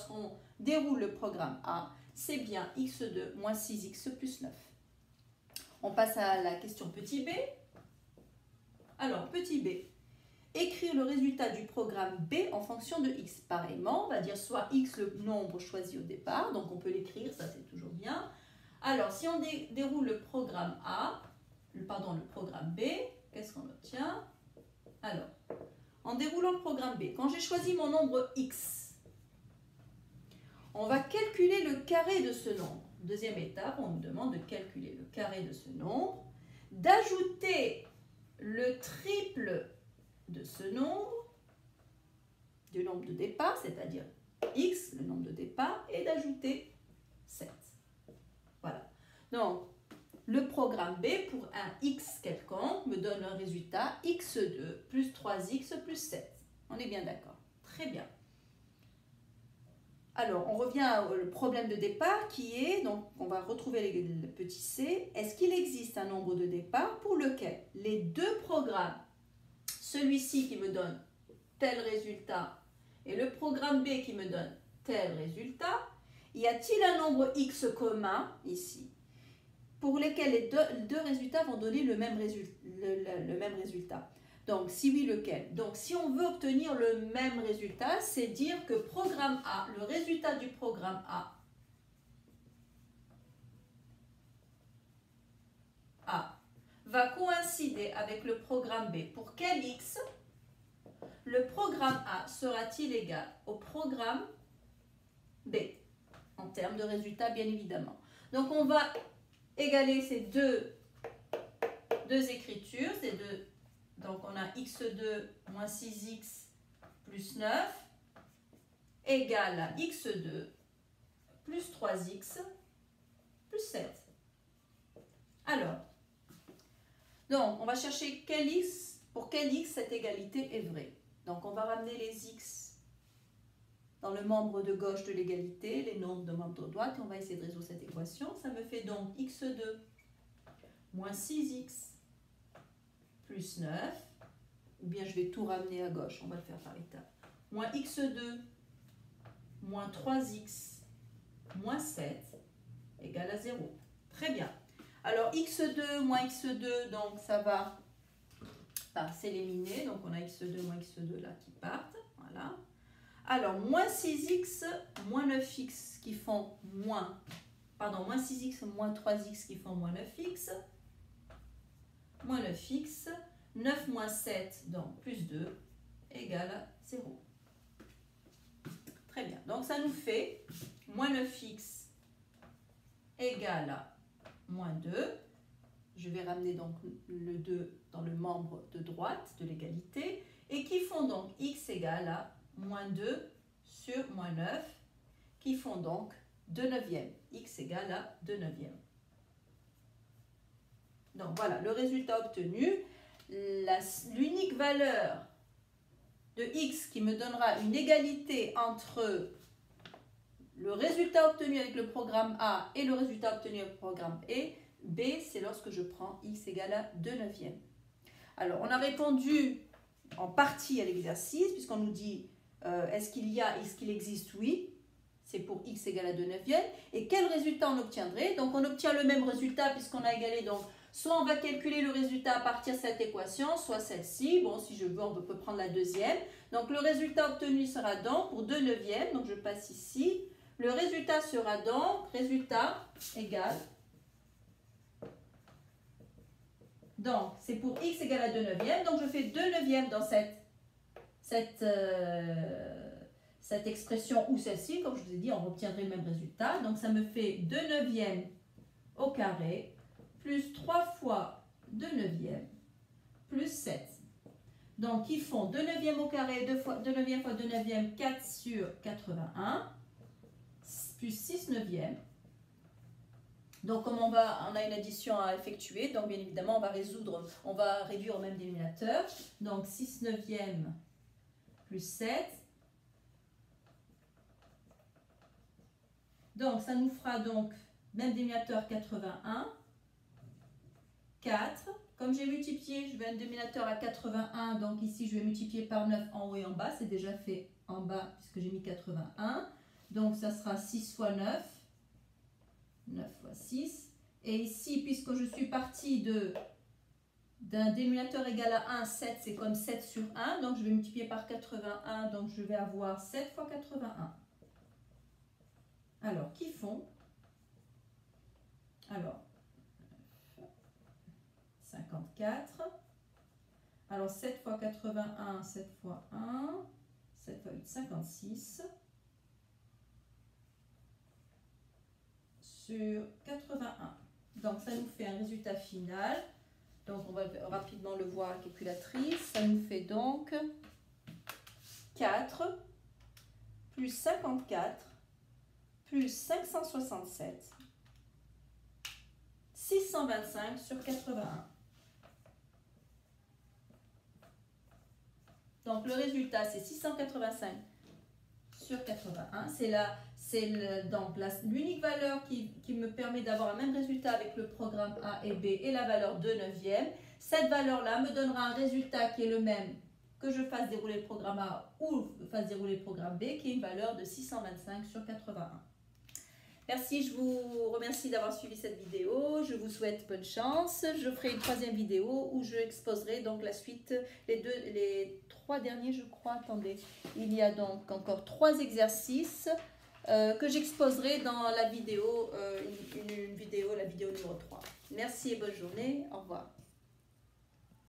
lorsqu'on déroule le programme A, c'est bien x2 moins 6x plus 9. On passe à la question petit b. Alors, petit b, écrire le résultat du programme B en fonction de x. Pareillement, on va dire soit x le nombre choisi au départ, donc on peut l'écrire, ça c'est toujours bien. Alors, si on déroule le programme le programme B, qu'est-ce qu'on obtient? Alors, en déroulant le programme B, quand j'ai choisi mon nombre x, on va calculer le carré de ce nombre. Deuxième étape, on nous demande de calculer le carré de ce nombre, d'ajouter le triple de ce nombre, du nombre de départ, c'est-à-dire x, le nombre de départ, et d'ajouter 7. Voilà. Donc, le programme B pour un x quelconque me donne un résultat x2 plus 3x plus 7. On est bien d'accord? Très bien. Alors, on revient au problème de départ qui est, donc on va retrouver le petit c. Est-ce qu'il existe un nombre de départ pour lequel les deux programmes, celui-ci qui me donne tel résultat et le programme B qui me donne tel résultat, y a-t-il un nombre x commun ici pour lesquels les deux résultats vont donner le même résultat? Donc, si oui, lequel? Donc, si on veut obtenir le même résultat, c'est dire que programme A, le résultat du programme A, va coïncider avec le programme B. Pour quel x, le programme A sera-t-il égal au programme B? En termes de résultats, bien évidemment. Donc, on va égaler ces deux écritures, donc on a x2 moins 6x plus 9 égale à x2 plus 3x plus 7. Alors, donc on va chercher pour quel x cette égalité est vraie. Donc on va ramener les x dans le membre de gauche de l'égalité, les nombres de membre de droite, et on va essayer de résoudre cette équation. Ça me fait donc x2 moins 6x plus 9, ou bien je vais tout ramener à gauche, on va le faire par étapes, moins x2 moins 3x moins 7 égale à 0. Très bien. Alors x2 moins x2, donc ça va s'éliminer, donc on a x2 moins x2 là qui partent, voilà. Alors moins 6x moins 9x qui font moins 6x moins 3x qui font moins 9x, moins 9x, 9 moins 7, donc plus 2, égale à 0. Très bien. Donc, ça nous fait moins 9x égale à moins 2. Je vais ramener donc le 2 dans le membre de droite de l'égalité. Et qui font donc x égale à moins 2 sur moins 9, qui font donc 2 neuvièmes. X égale à 2 neuvièmes. Donc voilà, le résultat obtenu, l'unique valeur de x qui me donnera une égalité entre le résultat obtenu avec le programme A et le résultat obtenu avec le programme B, c'est lorsque je prends x égale à 2 neuvièmes. Alors, on a répondu en partie à l'exercice, puisqu'on nous dit est-ce qu'il existe? Oui. C'est pour x égale à 2 neuvièmes. Et quel résultat on obtiendrait? Donc, on obtient le même résultat puisqu'on a égalé. Donc, soit on va calculer le résultat à partir de cette équation, soit celle-ci. Bon, si je veux, on peut prendre la deuxième. Donc, le résultat obtenu sera donc pour 2 neuvièmes. Donc, je passe ici. Le résultat sera donc, résultat égal. Donc, c'est pour x égale à 2 neuvièmes. Donc, je fais 2 neuvièmes dans cette expression ou celle-ci. Comme je vous ai dit, on obtiendrait le même résultat. Donc, ça me fait 2 neuvièmes au carré plus 3 fois 2 neuvièmes plus 7. Donc, ils font 2 neuvièmes au carré, 2 neuvièmes fois 2 neuvièmes, 4 sur 81, plus 6 neuvièmes. Donc, comme on a une addition à effectuer, donc bien évidemment, on va réduire au même dénominateur. Donc, 6 neuvièmes plus 7. Donc, ça nous fera donc, même dénominateur 81, 4. Comme j'ai multiplié, je vais un dénominateur à 81, donc ici, je vais multiplier par 9 en haut et en bas. C'est déjà fait en bas, puisque j'ai mis 81. Donc, ça sera 6 fois 9. 9 fois 6. Et ici, puisque je suis partie d'un dénominateur égal à 1, 7, c'est comme 7 sur 1. Donc, je vais multiplier par 81. Donc, je vais avoir 7 fois 81. Alors, qui font? Alors, 54. Alors, 7 fois 81, 7 fois 1. 7 fois 8, 56. Sur 81. Donc, ça nous fait un résultat final. Donc, on va rapidement le voir à la calculatrice. Ça nous fait donc 4 plus 54 plus 567, 625 sur 81. Donc, le résultat, c'est 685 sur 81. C'est l'unique valeur qui me permet d'avoir le même résultat avec le programme A et B et la valeur de 9e. Cette valeur-là me donnera un résultat qui est le même que je fasse dérouler le programme A ou fasse dérouler le programme B, qui est une valeur de 625 sur 81. Merci, je vous remercie d'avoir suivi cette vidéo. Je vous souhaite bonne chance. Je ferai une troisième vidéo où je exposerai donc la suite, les 3 derniers, je crois. Attendez, il y a donc encore 3 exercices que j'exposerai dans la vidéo, la vidéo numéro 3. Merci et bonne journée. Au revoir.